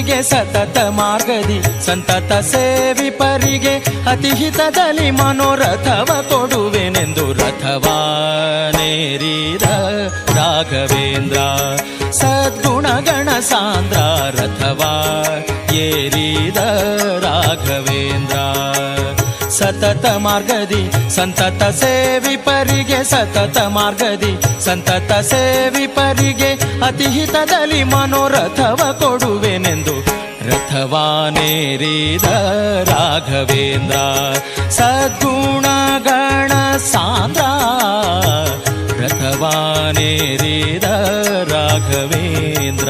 ಪರಿಗೆ ಸತತ ಮಾರ್ಗದಿ ಸಂತತ ಸೇವಿಪರಿಗೆ ಅತಿಹಿತದಲ್ಲಿ ಮನೋರಥವ ಕೊಡುವೆನೆಂದು ರಥವಾನೇರಿದ ರಾಘವೇಂದ್ರ ಸದ್ಗುಣಗಣ ಸಾಂದ್ರ ರಥವಾ ಏರಿದ ರಾಘವೇಂದ್ರ ಸತತ ಮಾರ್ಗದಿ ಸಂತತ ಸೇವಿಪರಿಗೆ ಸತತ ಮಾರ್ಗದಿ ಸಂತತ ಸೇವಿಪರಿಗೆ ಅತಿಹಿತದಲ್ಲಿ ಮನೋರಥವ ಕೊಡುವೆನೆಂದು ರಥವಾನೇರಿದ ರಾಘವೇಂದ್ರ ಸದ್ಗುಣಗಣ ಸಾಂದ್ರ ರಥವಾನೇರಿದ ರಾಘವೇಂದ್ರ.